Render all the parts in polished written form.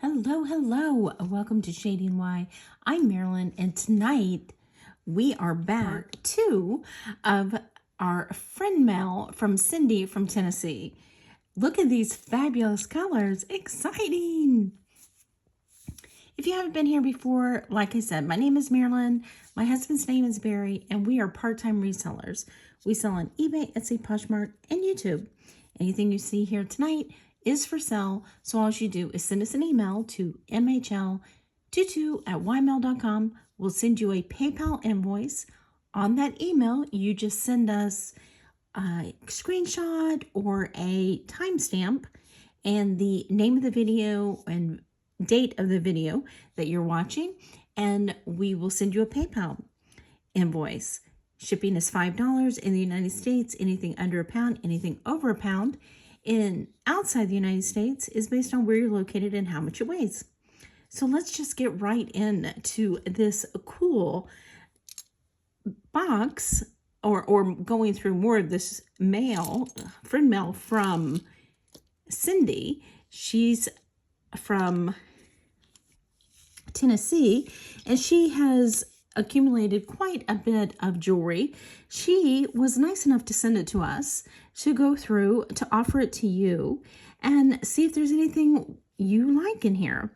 Hello, hello. Welcome to Shading Why. I'm Marilyn, and tonight we are back part 2 of our friend mail from Cindy from Tennessee. Look at these fabulous colors. Exciting! If you haven't been here before, like I said, my name is Marilyn. My husband's name is Barry, and we are part-time resellers. We sell on eBay, Etsy, Poshmark, and YouTube. Anything you see here tonight is for sale, so all you do is send us an email to mhl22@ymail.com. We'll send you a PayPal invoice. On that email, you just send us a screenshot or a timestamp and the name of the video and date of the video that you're watching, and we will send you a PayPal invoice. Shipping is $5 in the United States. Anything under a pound, anything over a pound outside the United States is based on where you're located and how much it weighs. So let's just get right into this cool box, or going through more of this friend mail from Cindy. She's from Tennessee, and she has accumulated quite a bit of jewelry. She was nice enough to send it to us to go through, to offer it to you and see if there's anything you like in here.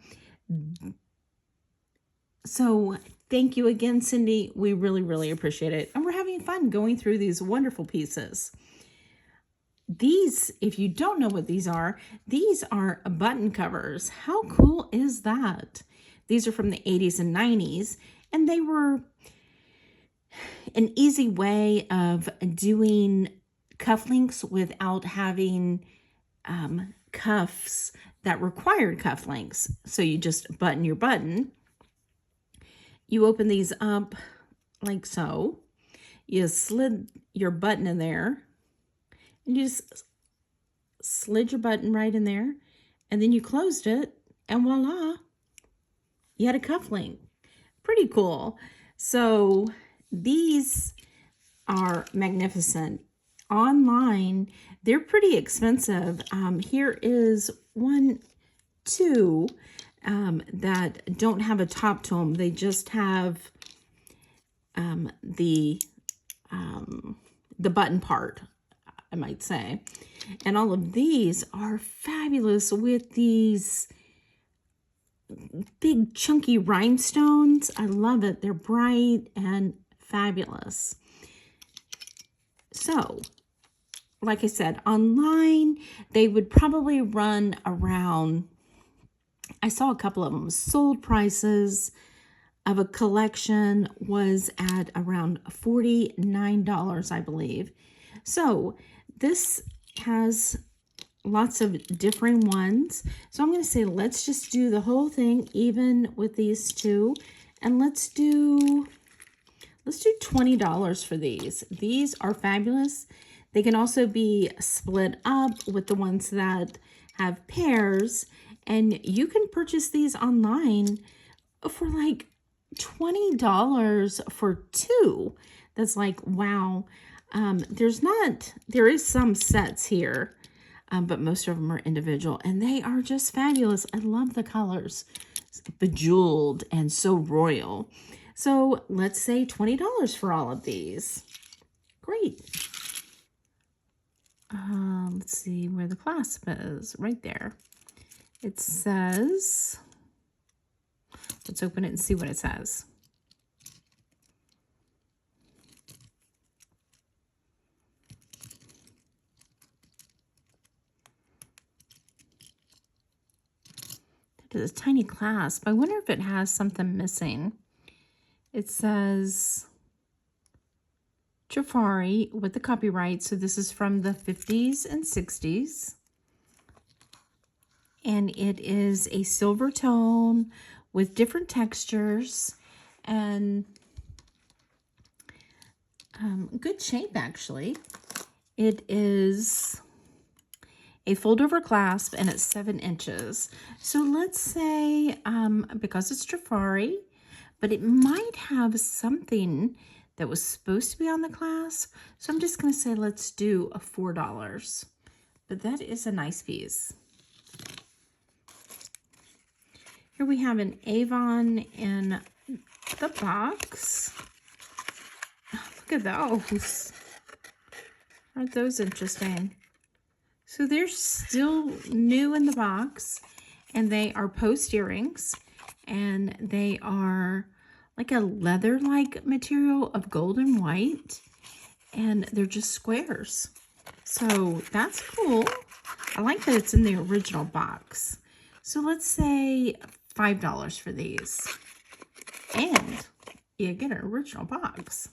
So thank you again, Cindy. We really, really appreciate it. And we're having fun going through these wonderful pieces. These, if you don't know what these are button covers. How cool is that? These are from the 80s and 90s, and they were an easy way of doing cufflinks without having cuffs that required cufflinks. So you just button your button. You open these up like so. You slid your button in there. And you just slid your button right in there. And then you closed it. And voila, you had a cufflink. Pretty cool. So these are magnificent. Online, they're pretty expensive. Here is two that don't have a top to them. They just have the button part, I might say. And all of these are fabulous with these big chunky rhinestones. I love it. They're bright and fabulous. So, like I said, online, they would probably run around, I saw a couple of them, sold prices of a collection was at around $49, I believe. So this has lots of different ones. So I'm going to say, let's just do the whole thing even with these two. And let's do $20 for these. These are fabulous. They can also be split up with the ones that have pairs. And you can purchase these online for like $20 for two. That's like, wow. There is some sets here. But most of them are individual, and they are just fabulous. I love the colors. It's bejeweled and so royal. So let's say $20 for all of these. Great. Let's see where the clasp is. Right there. It says, let's open it and see what it says. It is a tiny clasp. I wonder if it has something missing. It says Jafari with the copyright. So this is from the 50s and 60s. And it is a silver tone with different textures and good shape, actually. It is a fold-over clasp, and it's 7 inches. So let's say, because it's Jafari, but it might have something that was supposed to be on the clasp. So I'm just going to say, let's do a $4. But that is a nice piece. Here we have an Avon in the box. Oh, look at those. Aren't those interesting? So they're still new in the box, and they are post earrings, and they are like a leather-like material of gold and white, and they're just squares. So that's cool. I like that it's in the original box. So let's say $5 for these. And you get an original box.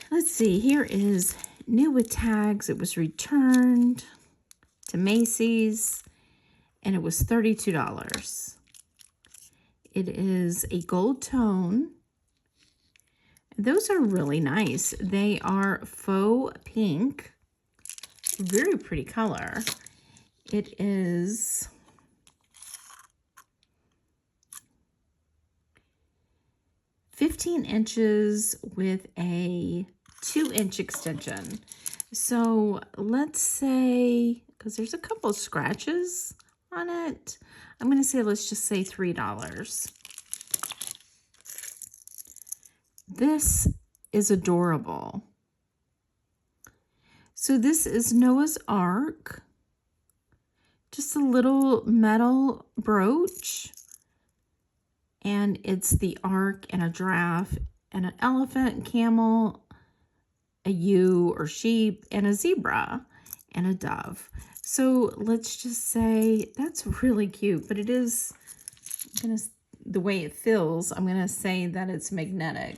Let's see, here is new with tags. It was returned to Macy's, and it was $32. It is a gold tone. Those are really nice. They are faux pink. Very pretty color. It is 15 inches with a 2-inch extension. So let's say, because there's a couple of scratches on it, I'm going to say, let's just say $3. This is adorable. So this is Noah's Ark. Just a little metal brooch. And it's the ark and a giraffe and an elephant, camel, a ewe or sheep, and a zebra and a dove. So let's just say that's really cute, but it is the way it feels, I'm gonna say that it's magnetic.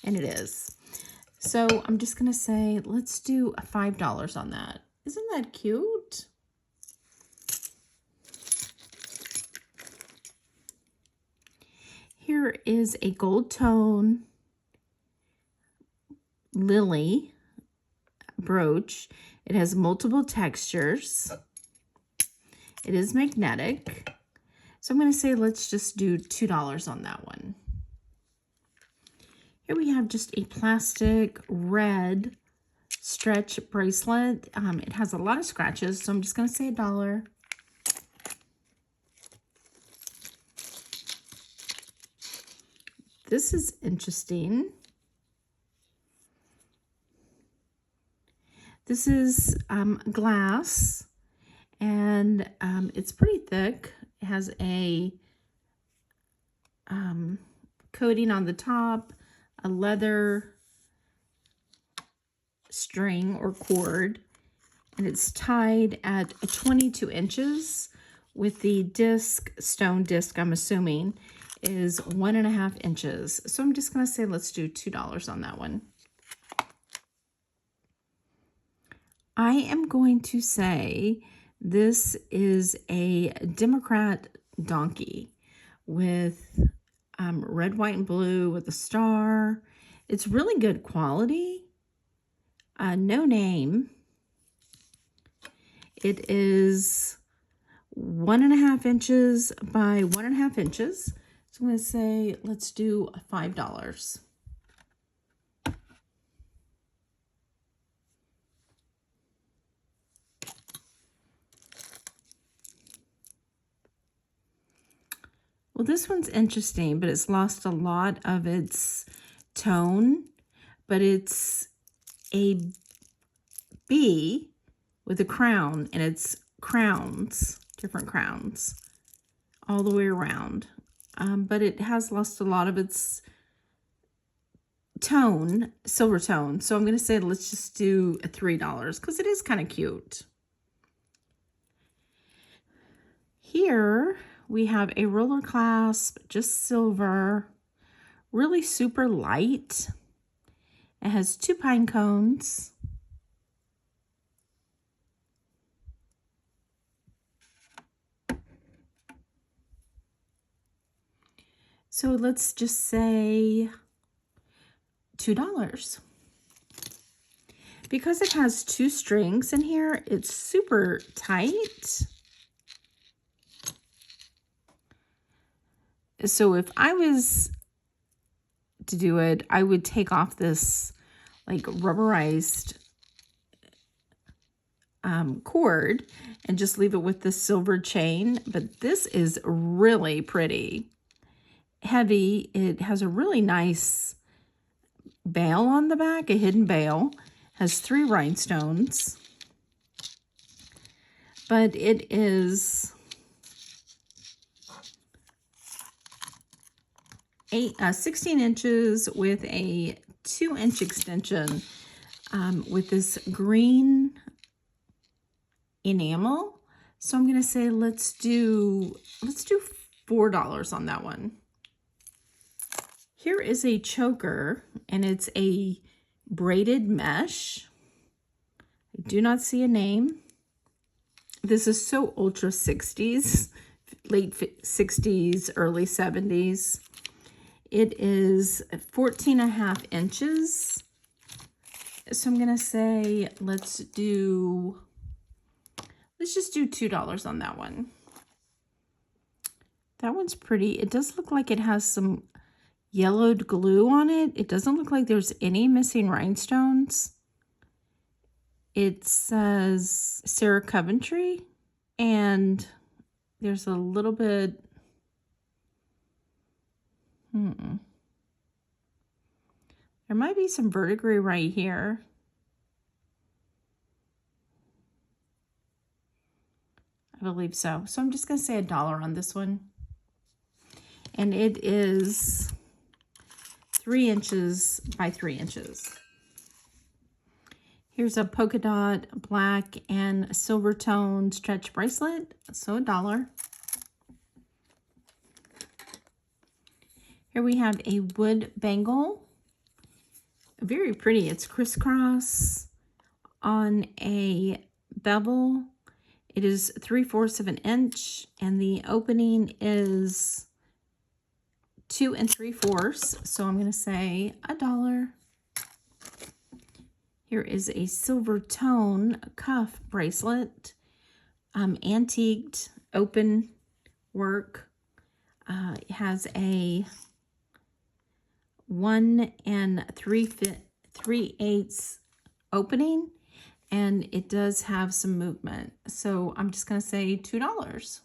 And it is. So I'm just gonna say, let's do $5 on that. Isn't that cute? Here is a gold tone lily brooch. It has multiple textures. It is magnetic. So I'm going to say let's just do $2 on that one. Here we have just a plastic red stretch bracelet. It has a lot of scratches, so I'm just going to say $1. This is interesting. This is glass, and it's pretty thick. It has a coating on the top, a leather string or cord, and it's tied at 22 inches with the disc, stone disc, I'm assuming, is 1.5 inches. So I'm just going to say let's do $2 on that one. I am going to say this is a Democrat donkey with red, white, and blue with a star. It's really good quality. No name. It is 1.5 inches by 1.5 inches. So I'm going to say, let's do $5. Well, this one's interesting, but it's lost a lot of its tone, but it's a bee with a crown, and it's crowns, different crowns, all the way around. But it has lost a lot of its tone, silver tone. So I'm going to say let's just do $3 because it is kind of cute. Here we have a roller clasp, just silver, really super light. It has 2 pine cones. So let's just say $2. Because it has 2 strings in here, it's super tight. So if I was to do it, I would take off this like rubberized cord and just leave it with the silver chain. But this is really pretty. Heavy. It has a really nice bail on the back, a hidden bail. Has 3 rhinestones. But it is 16 inches with a 2-inch extension with this green enamel. So I'm going to say let's do $4 on that one. Here is a choker, and it's a braided mesh. I do not see a name. This is so ultra 60s, late 60s, early 70s. It is 14.5 inches. So I'm going to say let's just do $2 on that one. That one's pretty. It does look like it has some yellowed glue on it. It doesn't look like there's any missing rhinestones. It says Sarah Coventry, and there's a little bit, there might be some verdigris right here. I believe so. So I'm just going to say $1 on this one. And it is 3 inches by 3 inches. Here's a polka dot black and silver tone stretch bracelet. So $1. Here we have a wood bangle. Very pretty. It's crisscross on a bevel. It is 3/4 of an inch, and the opening is 2 3/4. So I'm going to say $1. Here is a silver tone cuff bracelet, antiqued open work. It has a 1 3/8 opening, and it does have some movement. So I'm just going to say $2.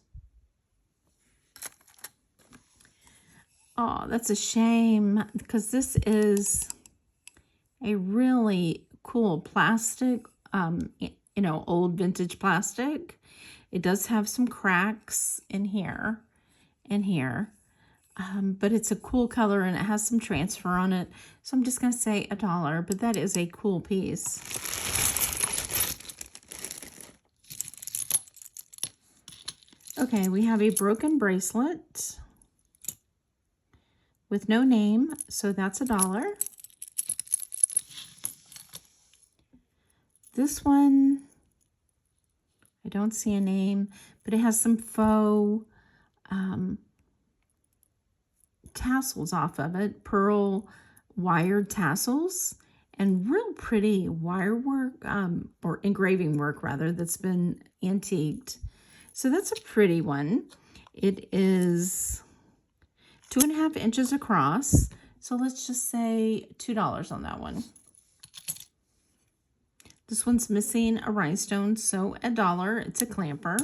Oh, that's a shame, because this is a really cool plastic, old vintage plastic. It does have some cracks in here and here. But it's a cool color, and it has some transfer on it. So I'm just going to say $1, but that is a cool piece. Okay, we have a broken bracelet with no name, so that's $1. This one, I don't see a name, but it has some faux tassels off of it, pearl wired tassels, and real pretty wire work, or engraving work rather, that's been antiqued. So that's a pretty one. It is 2.5 inches across. So let's just say $2 on that one. This one's missing a rhinestone, so $1. It's a clamper.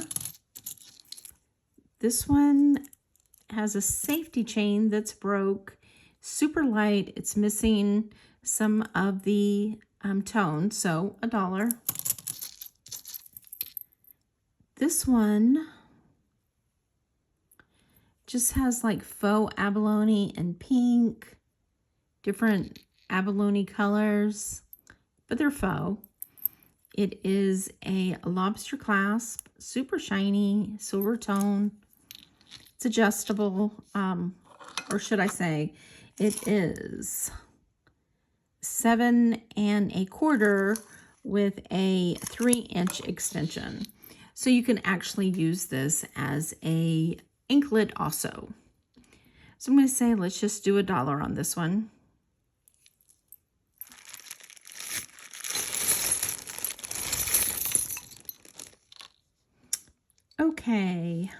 This one has a safety chain that's broke, super light. It's missing some of the tone, so $1. This one just has like faux abalone and pink, different abalone colors, but they're faux. It is a lobster clasp, super shiny, silver tone. It's adjustable, or should I say, it is 7 1/4 with a 3-inch extension. So you can actually use this as a anklet also. So I'm going to say let's just do $1 on this one. Okay.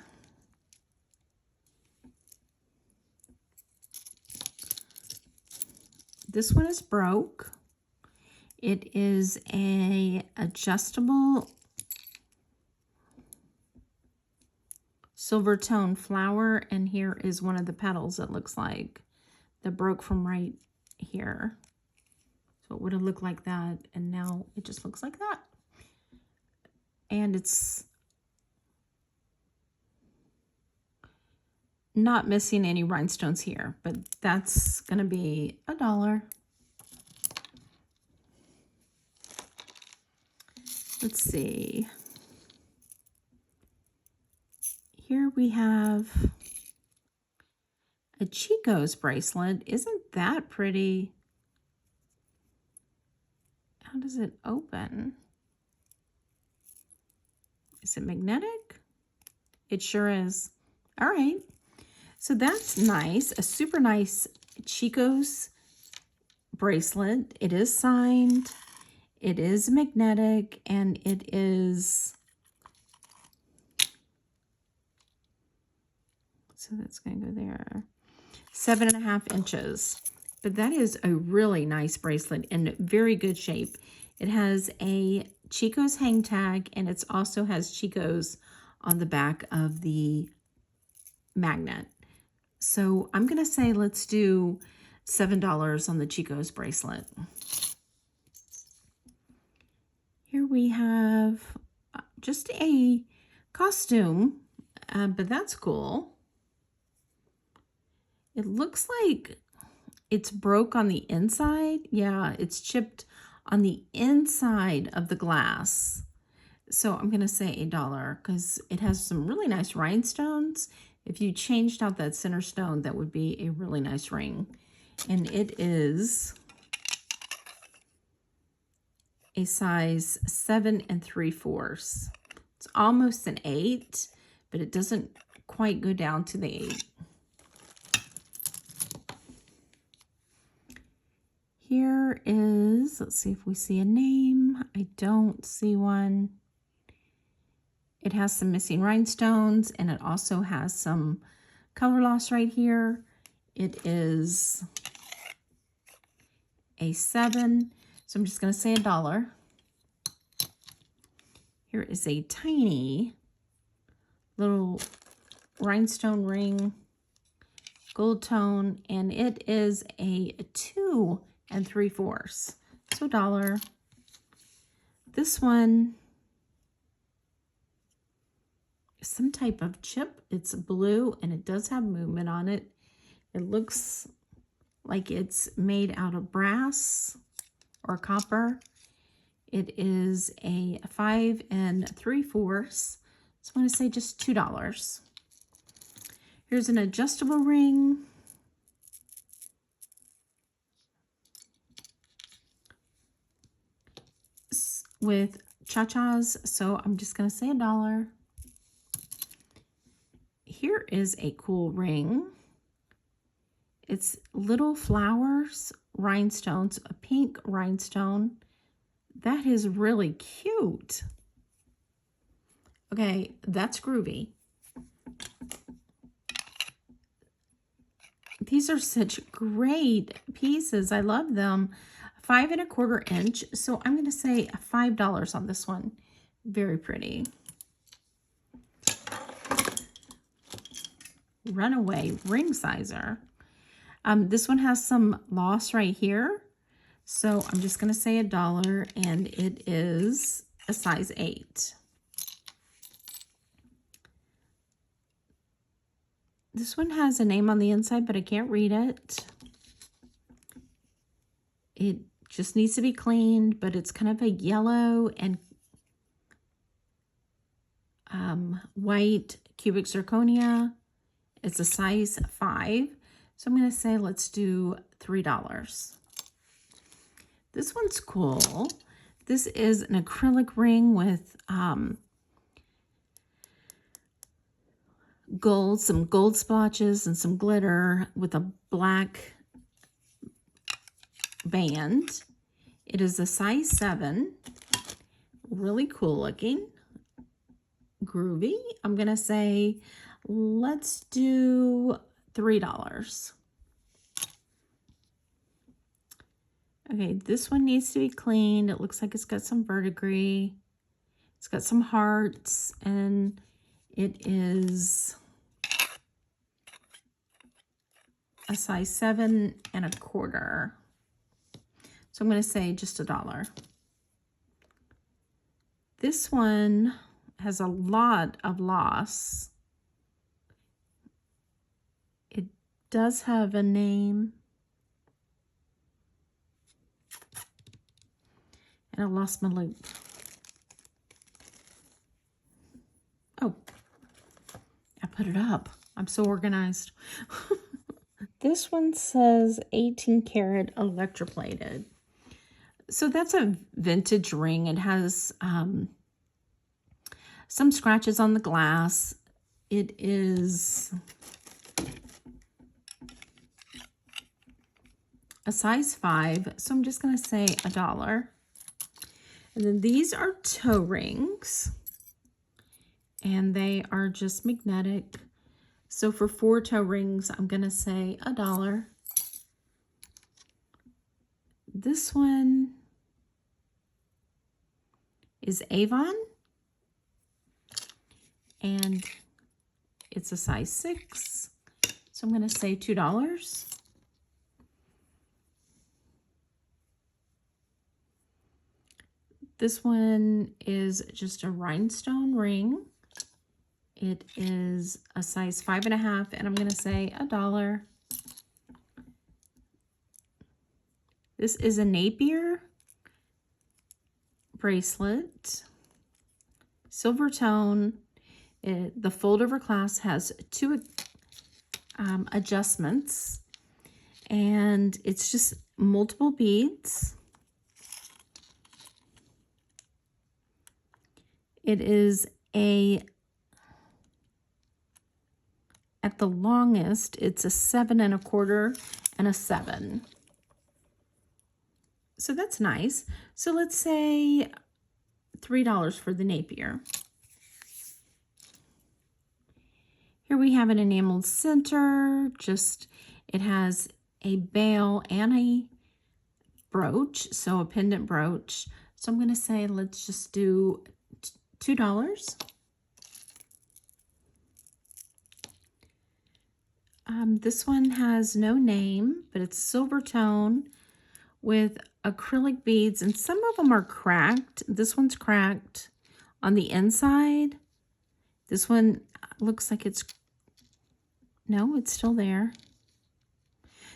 This one is broke. It is a adjustable silver tone flower, and here is one of the petals, it looks like, that broke from right here. So it would have looked like that, and now it just looks like that. And it's not missing any rhinestones here, but that's gonna be $1. Let's see. Here we have a Chico's bracelet. Isn't that pretty? How does it open? Is it magnetic? It sure is. All right. So that's nice. A super nice Chico's bracelet. It is signed. It is magnetic, and it is, so that's going to go there, 7.5 inches. But that is a really nice bracelet in very good shape. It has a Chico's hang tag, and it also has Chico's on the back of the magnet. So I'm going to say let's do $7 on the Chico's bracelet. Here we have just a costume, but that's cool. It looks like it's broke on the inside. Yeah, it's chipped on the inside of the glass. So I'm going to say $1 because it has some really nice rhinestones. If you changed out that center stone, that would be a really nice ring. And it is a size 7 3/4. It's almost an 8, but it doesn't quite go down to the 8. Here is, let's see if we see a name. I don't see one. It has some missing rhinestones, and it also has some color loss right here. It is a 7, so I'm just going to say $1. Here is a tiny little rhinestone ring, gold tone, and it is a 2 3/4, so $1. This one is some type of chip. It's blue, and it does have movement on it. It looks like it's made out of brass or copper. It is a 5 3/4, so I'm going to say just $2. Here's an adjustable ring. With cha-chas, so I'm just going to say $1. Here is a cool ring. It's little flowers, rhinestones, a pink rhinestone. That is really cute. Okay, that's groovy. These are such great pieces. I love them. 5 1/4 inch. So I'm going to say $5 on this one. Very pretty. Runaway ring sizer. This one has some loss right here. So I'm just going to say $1, and it is a size 8. This one has a name on the inside, but I can't read it. It just needs to be cleaned, but it's kind of a yellow and white cubic zirconia. It's a size 5. So I'm going to say let's do $3. This one's cool. This is an acrylic ring with gold, some gold splotches and some glitter with a black band. It is a size 7. Really cool looking. Groovy. I'm going to say let's do $3. Okay, this one needs to be cleaned. It looks like it's got some verdigris. It's got some hearts, and It is a size 7.25. So I'm going to say just $1. This one has a lot of loss. It does have a name. And I lost my loop. Oh, I put it up. I'm so organized. This one says 18 karat electroplated. So that's a vintage ring. It has some scratches on the glass. It is a size 5. So I'm just going to say $1. And then these are toe rings. And they are just magnetic. So for 4 toe rings, I'm going to say $1. This one is Avon. And it's a size 6. So I'm going to say $2. This one is just a rhinestone ring. It is a size 5.5, and I'm going to say $1. This is a Napier bracelet, silver tone. The fold over clasp has 2 adjustments, and it's just multiple beads. It is at the longest, it's a 7.25 and a 7. So that's nice. So let's say $3 for the Napier. Here we have an enameled center. It has a bail and a brooch, so a pendant brooch. So I'm going to say let's just do $2. This one has no name, but it's silver tone with acrylic beads, and some of them are cracked. This one's cracked on the inside. This one looks like it's still there.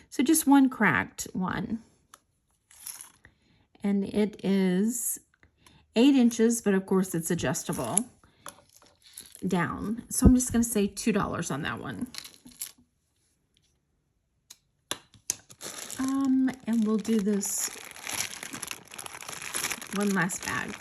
So just one cracked one. And it is 8 inches, but of course it's adjustable down. So I'm just going to say $2 on that one. And we'll do this one last bag.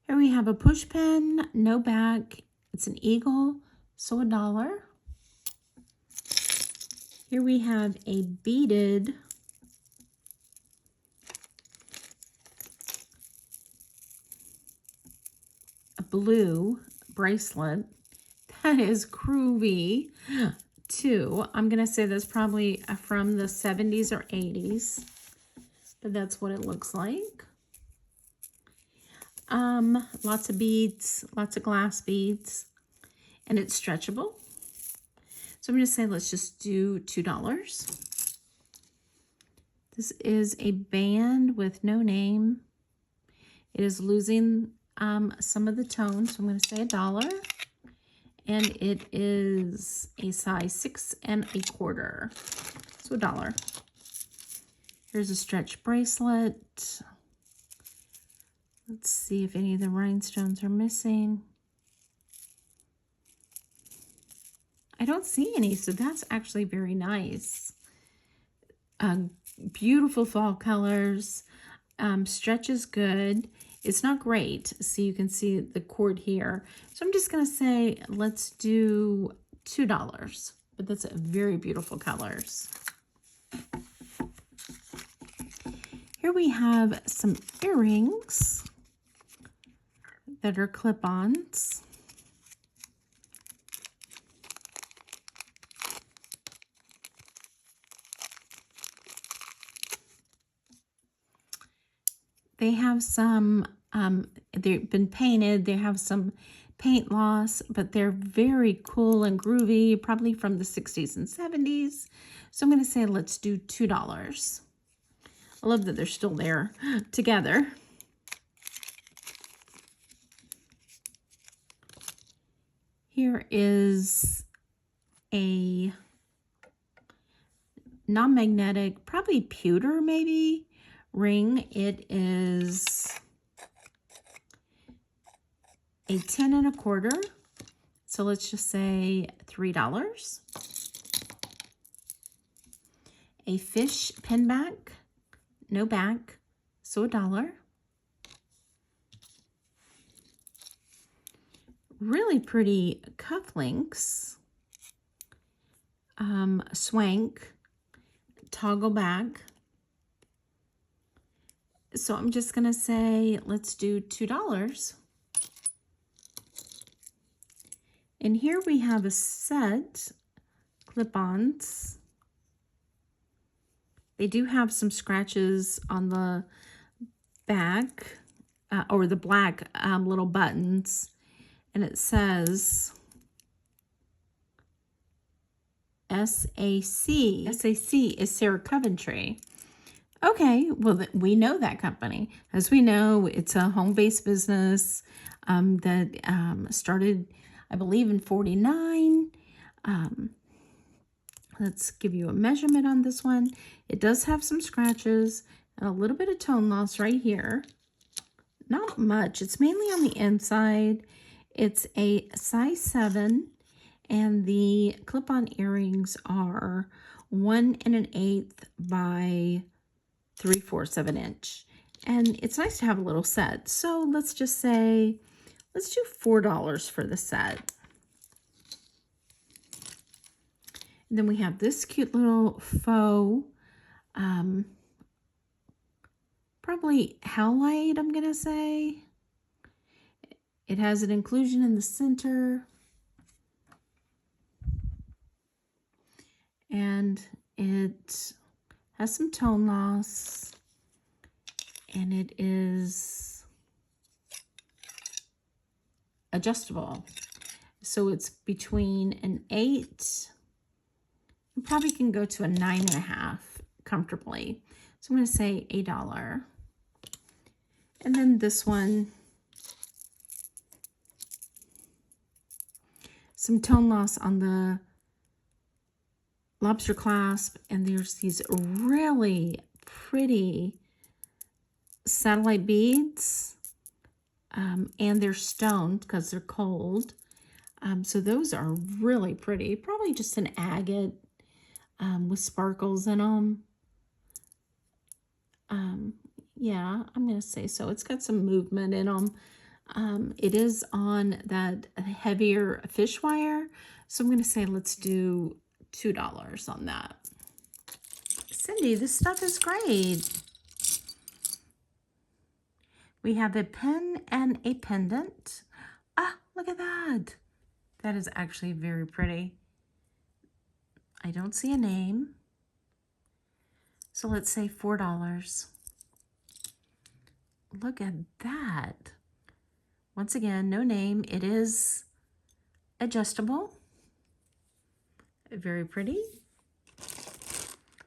Here we have a push pin, no back. It's an eagle, so $1. Here we have a beaded blue bracelet. That is groovy too. I'm gonna say that's probably from the 70s or 80s, but that's what it looks like. Lots of beads, lots of glass beads, and it's stretchable. So I'm gonna say let's just do $2. This is a band with no name. It is losing some of the tone, so I'm going to say $1. And it is a size 6.25, so $1. Here's a stretch bracelet. Let's see if any of the rhinestones are missing. I don't see any, so that's actually very nice. Beautiful fall colors. Stretch is good. It's not great, so you can see the cord here. So I'm just going to say let's do $2, but that's a very beautiful colors. Here we have some earrings that are clip-ons. They have some, they've been painted. They have some paint loss, but they're very cool and groovy, probably from the 60s and 70s. So I'm going to say let's do $2. I love that they're still there together. Here is a non-magnetic, probably pewter maybe, ring. It is a 10 1/4. So let's just say $3. A fish pin back, no back, so $1. Really pretty cufflinks, swank, toggle back. So I'm just gonna say let's do $2. And here we have a set, clip-ons. They do have some scratches on the back, or the black little buttons. And it says SAC. SAC is Sarah Coventry. Okay, well, we know that company. As we know, it's a home-based business that started, I believe, in '49. Let's give you a measurement on this one. It does have some scratches and a little bit of tone loss right here. Not much. It's mainly on the inside. It's a size 7, and the clip-on earrings are 1 1/8 by 3/4 of an inch. And it's nice to have a little set. So let's just say, let's do $4 for the set. And then we have this cute little faux, probably howlite, I'm going to say. It has an inclusion in the center. And it has some tone loss. And it is adjustable. So it's between an 8, you probably can go to a 9 1/2 comfortably. So I'm going to say $1. And then this one, some tone loss on the lobster clasp, and there's these really pretty satellite beads, and they're stoned because they're cold. So those are really pretty. Probably just an agate with sparkles in them. Yeah, I'm going to say so. It's got some movement in them. It is on that heavier fish wire. So I'm going to say let's do $2 on that. Cindy, this stuff is great. We have a pin and a pendant. Ah, look at that. That is actually very pretty. I don't see a name. So let's say $4. Look at that. Once again, no name. It is adjustable. Very pretty.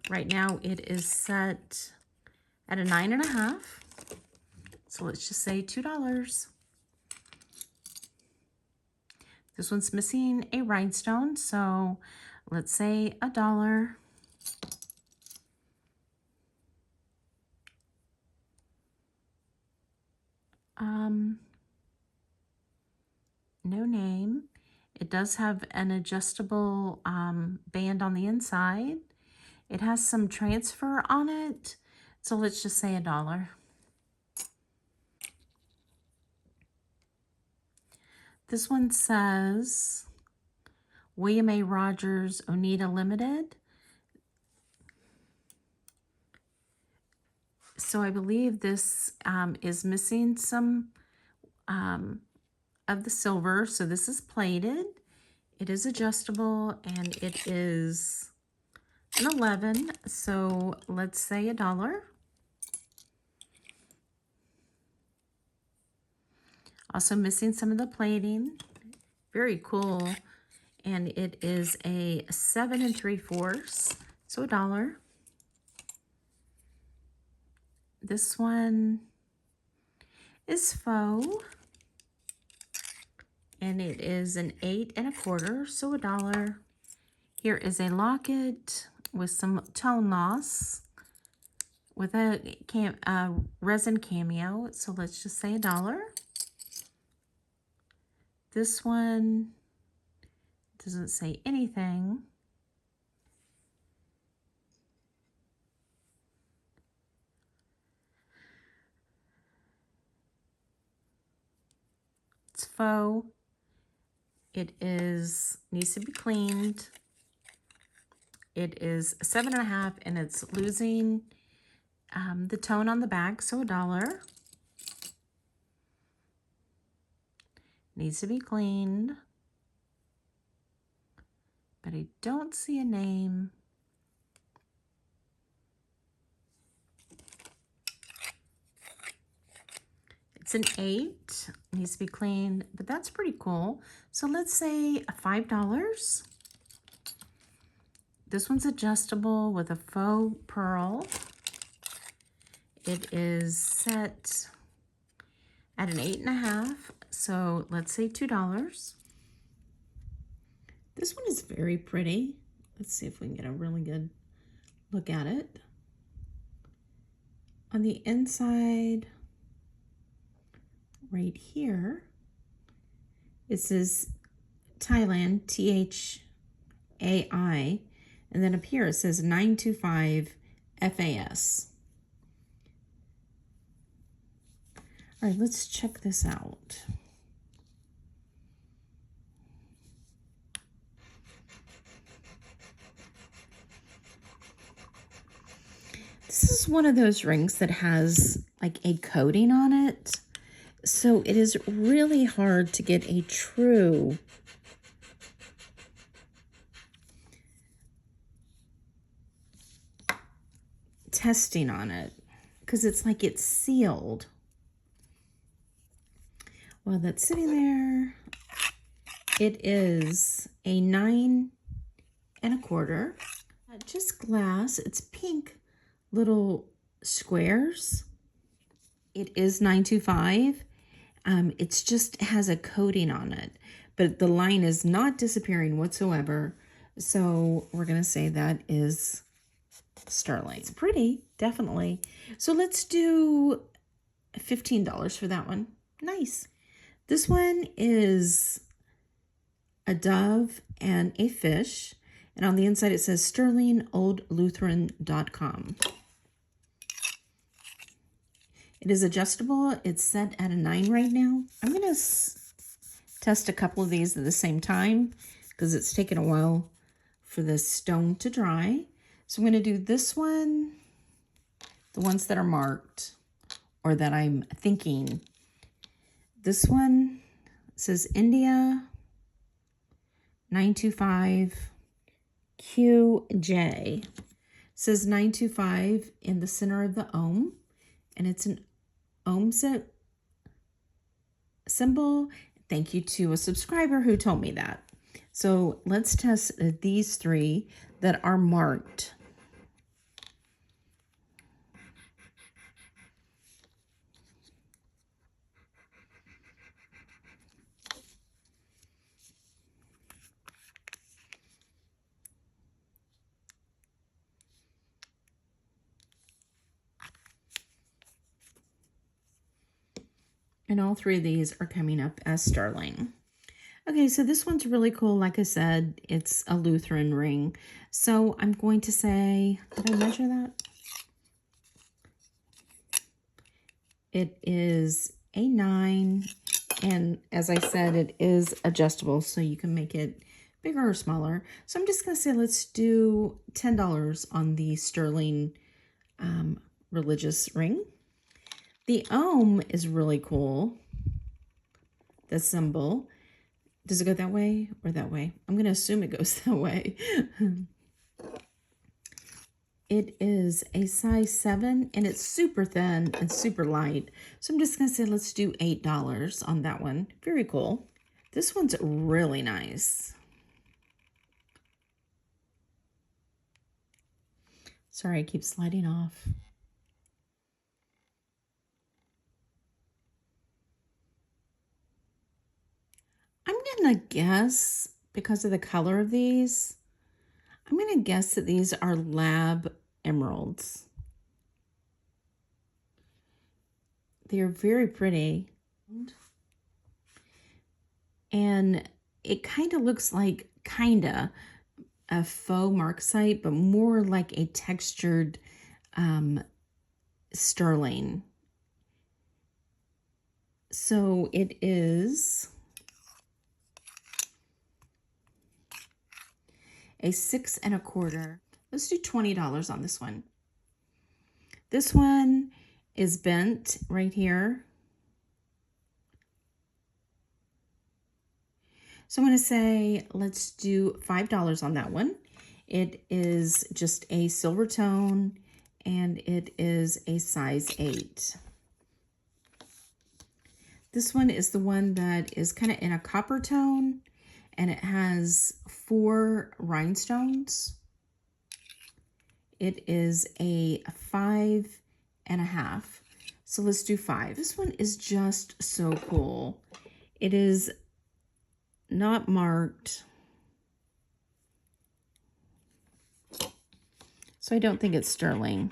Right now it is set at a 9 1/2. So let's just say $2. This one's missing a rhinestone, so let's say $1. No name. It does have an adjustable band on the inside. It has some transfer on it, so let's just say $1. This one says William A. Rogers Oneida Limited. So I believe this is missing some of the silver. So this is plated. It is adjustable, and it is an 11. So let's say $1. Also missing some of the plating. Very cool. And it is a 7 3/4, so $1. This one is faux, and it is an 8 1/4, so $1. Here is a locket with some tone loss with a resin cameo, so let's just say $1. This one doesn't say anything. It's faux. It needs to be cleaned. It is 7 1/2, and it's losing the tone on the back, so $1. Needs to be cleaned. But I don't see a name. It's an 8, needs to be cleaned, but that's pretty cool. So let's say $5. This one's adjustable with a faux pearl. It is set at an 8 1/2, so let's say $2. This one is very pretty. Let's see if we can get a really good look at it. On the inside, right here, it says Thailand, THAI, and then up here it says 925 FAS. All right, let's check this out. This is one of those rings that has like a coating on it. So it is really hard to get a true testing on it because it's like it's sealed. While that's sitting there, it is a 9 1/4. Just glass. It's pink little squares. It is 925. It's just has a coating on it, but the line is not disappearing whatsoever. So we're going to say that is sterling. It's pretty, definitely. So let's do $15 for that one. Nice. This one is a dove and a fish. And on the inside it says sterlingoldlutheran.com. It is adjustable. It's set at a 9 right now. I'm going to test a couple of these at the same time because it's taken a while for the stone to dry. So I'm going to do this one, the ones that are marked or that I'm thinking. This one says India 925 QJ. It says 925 in the center of the ohm, and it's an ohm symbol. Thank you to a subscriber who told me that. So let's test these 3 that are marked. And all 3 of these are coming up as sterling. Okay, so this one's really cool. Like I said, it's a Lutheran ring. So I'm going to say, did I measure that? It is a 9. And as I said, it is adjustable, so you can make it bigger or smaller. So I'm just going to say, let's do $10 on the sterling religious ring. The ohm is really cool. The symbol. Does it go that way or that way? I'm going to assume it goes that way. It is a size 7 and it's super thin and super light. So I'm just going to say let's do $8 on that one. Very cool. This one's really nice. Sorry, I keep sliding off. I'm going to guess, because of the color of these, I'm going to guess that these are lab emeralds. They're very pretty. And it kind of looks like, a faux marxite, but more like a textured sterling. So it is a 6 1/4. Let's do $20 on this one. This one is bent right here. So I'm going to say let's do $5 on that one. It is just a silver tone and it is a size 8. This one is the one that is kind of in a copper tone and it has 4 rhinestones. It is a 5 1/2. So let's do 5. This one is just so cool. It is not marked. So I don't think it's sterling.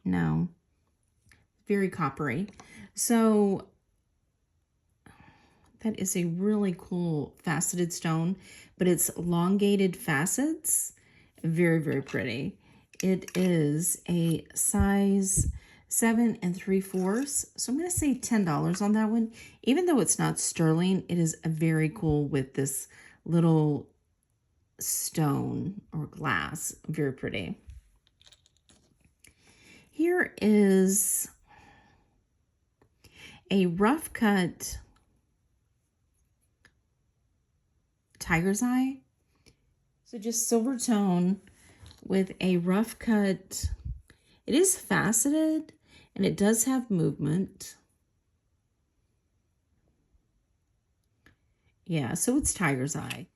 No. Very coppery. So that is a really cool faceted stone, but it's elongated facets. Very, very pretty. It is a size 7 3/4. So I'm going to say $10 on that one. Even though it's not sterling, it is very cool with this little stone or glass. Very pretty. Here is a rough cut tiger's eye. So just silver tone with a rough cut. It is faceted and it does have movement. Yeah, so it's tiger's eye.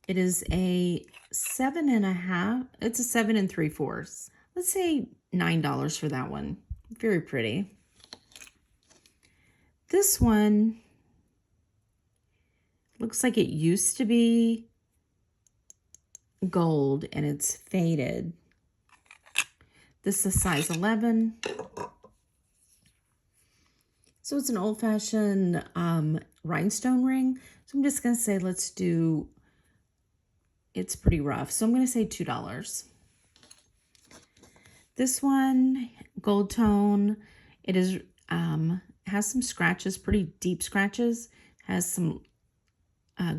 It is a 7 1/2. It's a 7 3/4. Let's say $9 for that one. Very pretty. This one looks like it used to be gold and it's faded. This is size 11. So it's an old-fashioned rhinestone ring. So I'm just going to say let's do, it's pretty rough. So I'm going to say $2. This one, gold tone. It is has some scratches, pretty deep scratches. Has some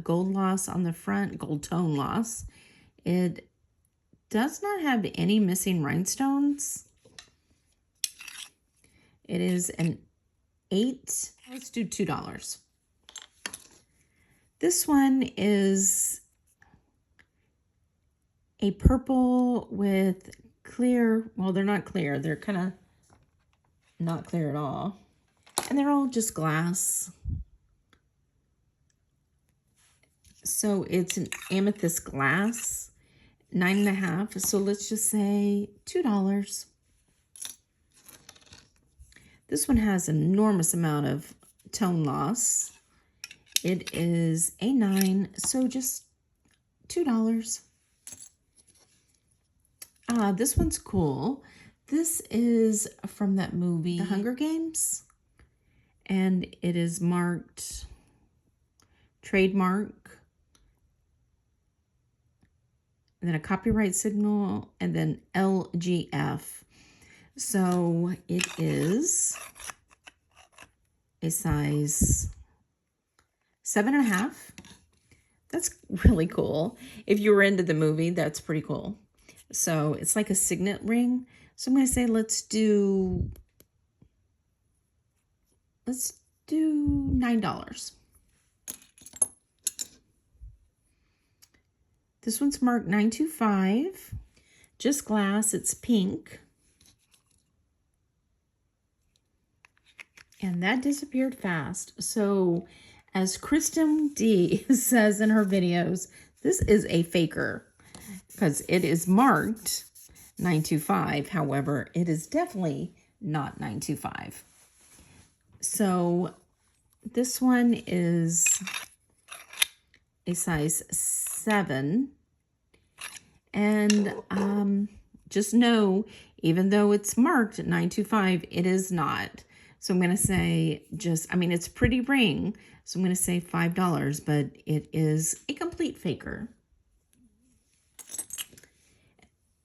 gold loss on the front, gold tone loss. It does not have any missing rhinestones. It is an 8. Let's do $2. This one is a purple with clear, well, they're not clear. They're kind of not clear at all. And they're all just glass. So it's an amethyst glass, 9 1/2. So let's just say $2. This one has an enormous amount of tone loss. It is a 9, so just $2. This one's cool. This is from that movie, The Hunger Games, and it is marked trademark, and then a copyright signal, and then LGF. So it is a size 7 1/2. That's really cool. If you were into the movie, that's pretty cool. So it's like a signet ring. So I'm going to say let's do $9. This one's marked 925. Just glass. It's pink. And that disappeared fast. So, as Kristen D says in her videos, this is a faker because it is marked 925. However, it is definitely not 925. So, this one is a size 7. And just know, even though it's marked 925, it is not. So I'm going to say it's a pretty ring. So I'm going to say $5, but it is a complete faker.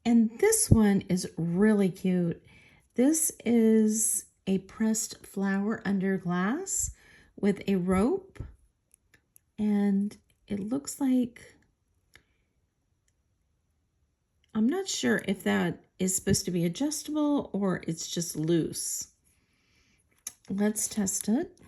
And this one is really cute. This is a pressed flower under glass with a rope. And it looks like, I'm not sure if that is supposed to be adjustable or it's just loose. Let's test it.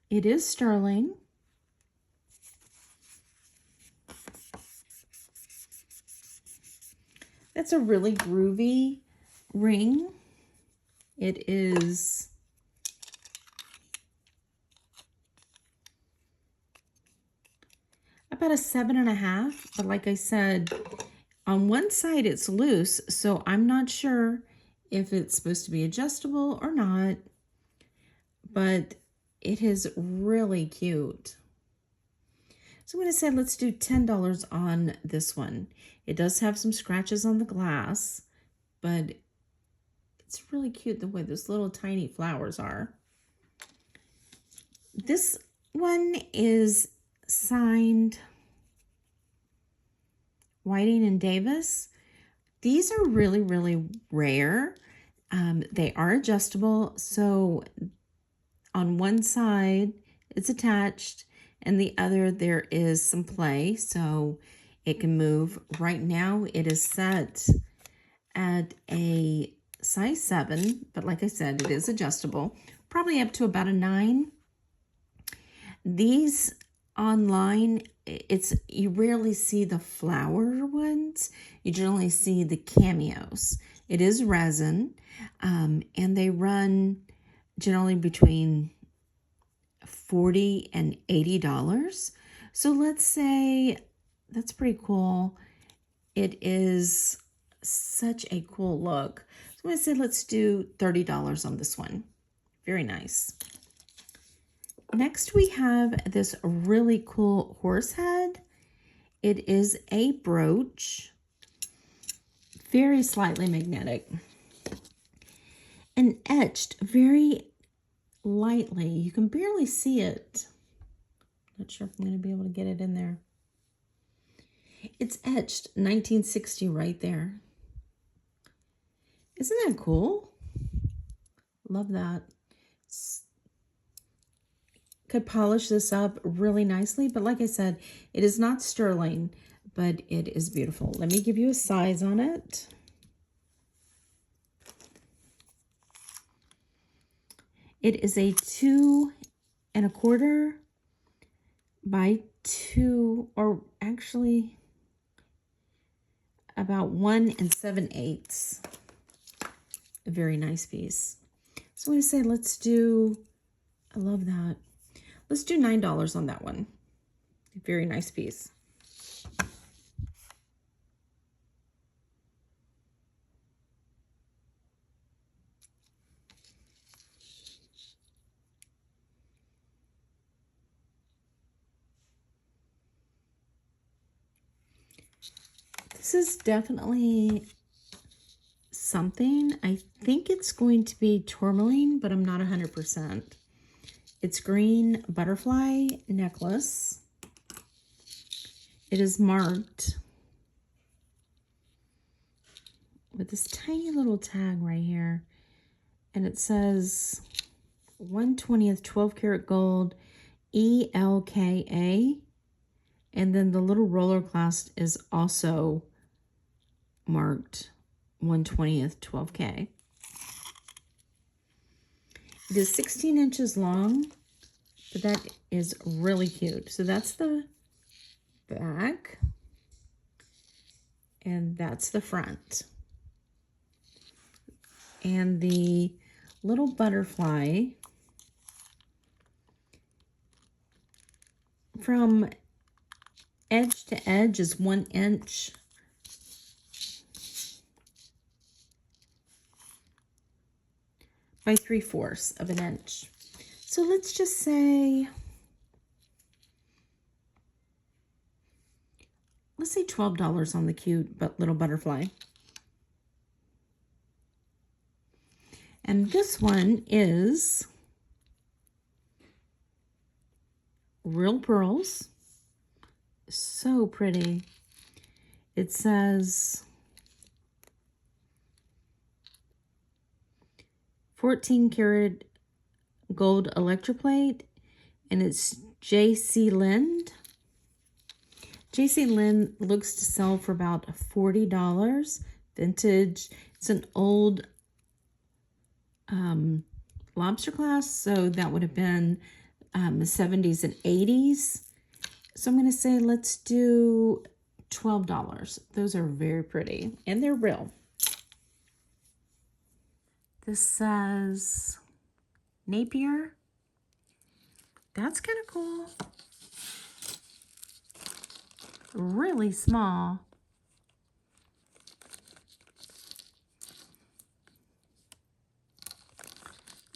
It is sterling. That's a really groovy ring. It is about a 7.5, but like I said, on one side it's loose, so I'm not sure if it's supposed to be adjustable or not, but it is really cute. So I'm going to say let's do $10 on this one. It does have some scratches on the glass, but it's really cute the way those little tiny flowers are. This one is signed Whiting and Davis. These are really, really rare. They are adjustable. So on one side it's attached and the other there is some play so it can move. Right now it is set at a size 7, but like I said, it is adjustable, probably up to about a 9. These online, you rarely see the flower ones. You generally see the cameos. It is resin, and they run generally between $40 and $80. So let's say that's pretty cool. It is such a cool look. So I'm going to say let's do $30 on this one. Very nice. Next we have this really cool horse head. It is a brooch, very slightly magnetic, and etched very lightly. You can barely see it. Not sure if I'm going to be able to get it in there. It's etched 1960 right there. Isn't that cool? Love that. Could polish this up really nicely, but like I said, it is not sterling, but it is beautiful. Let me give you a size on it. It is a 2 1/4 by 2, or actually about 1 7/8. A very nice piece. So I'm going to say let's do, I love that. Let's do $9 on that one. Very nice piece. This is definitely something. I think it's going to be tourmaline, but I'm not 100%. It's green butterfly necklace. It is marked with this tiny little tag right here. And it says 1/20 12 karat gold ELKA. And then the little roller clasp is also marked 1/20th 12K. It is 16 inches long, but that is really cute. So that's the back, and that's the front. And the little butterfly from edge to edge is 1 inch. By 3/4 of an inch. So let's just say, let's say $12 on the cute but little butterfly. And this one is real pearls. So pretty. It says 14 karat gold electroplate, and it's J.C. Lind. J.C. Lind looks to sell for about $40. Vintage. It's an old lobster class, so that would have been the 70s and 80s. So I'm going to say let's do $12. Those are very pretty, and they're real. This says Napier. That's kind of cool. Really small.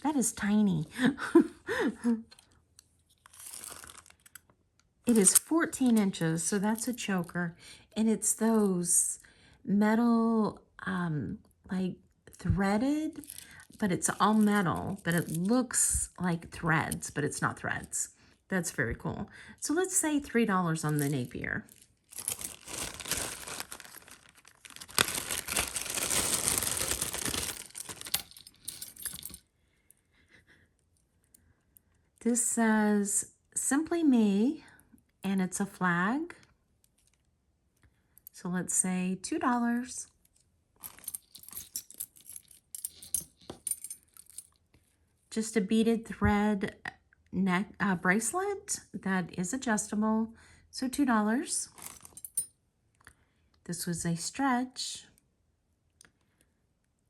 That is tiny. It is 14 inches, so that's a choker. And it's those metal, like threaded, but it's all metal, but it looks like threads, but it's not threads. That's very cool. So let's say $3 on the Napier. This says Simply Me, and it's a flag. So let's say $2. Just a beaded thread neck bracelet that is adjustable, so $2. This was a stretch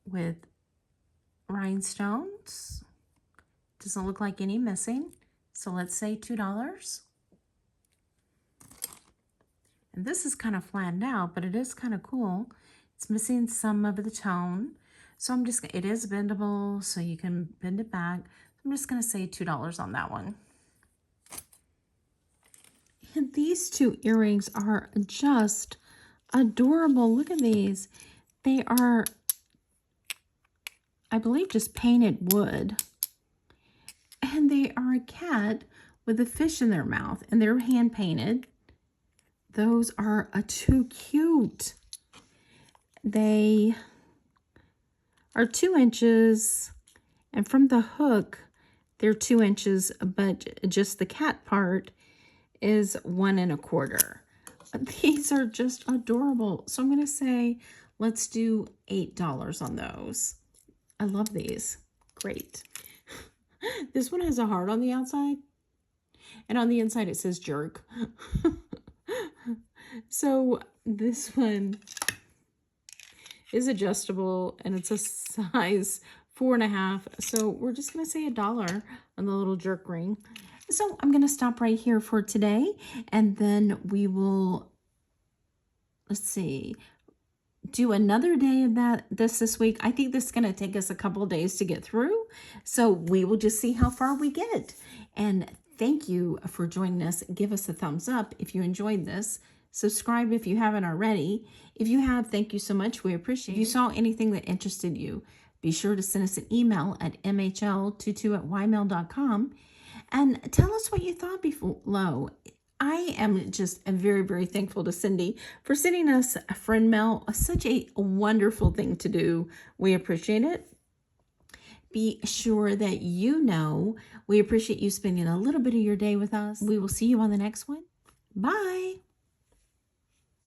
with rhinestones. Doesn't look like any missing, so let's say $2. And this is kind of flattened out, but it is kind of cool. It's missing some of the tone, so I'm just, it is bendable, so you can bend it back. I'm just going to say $2 on that one. And these two earrings are just adorable. Look at these. They are, I believe, just painted wood. And they are a cat with a fish in their mouth, and they're hand painted. Those are too cute. They are 2 inches, and from the hook, they're 2 inches, but just the cat part is 1 1/4. These are just adorable. So I'm going to say, let's do $8 on those. I love these. Great. This one has a heart on the outside, and on the inside it says jerk. So this one is adjustable, and it's a size 4.5. So we're just going to say $1 on the little jerk ring. So I'm going to stop right here for today, and then we will, let's see, do another day of this week. I think this is going to take us a couple of days to get through, so we will just see how far we get. And thank you for joining us. Give us a thumbs up if you enjoyed this. Subscribe if you haven't already. If you have, thank you so much. We appreciate it. If you saw anything that interested you, be sure to send us an email at mhl22@ymail.com and tell us what you thought below. I am just very, very thankful to Cindy for sending us a friend mail. Such a wonderful thing to do. We appreciate it. Be sure that you know we appreciate you spending a little bit of your day with us. We will see you on the next one. Bye.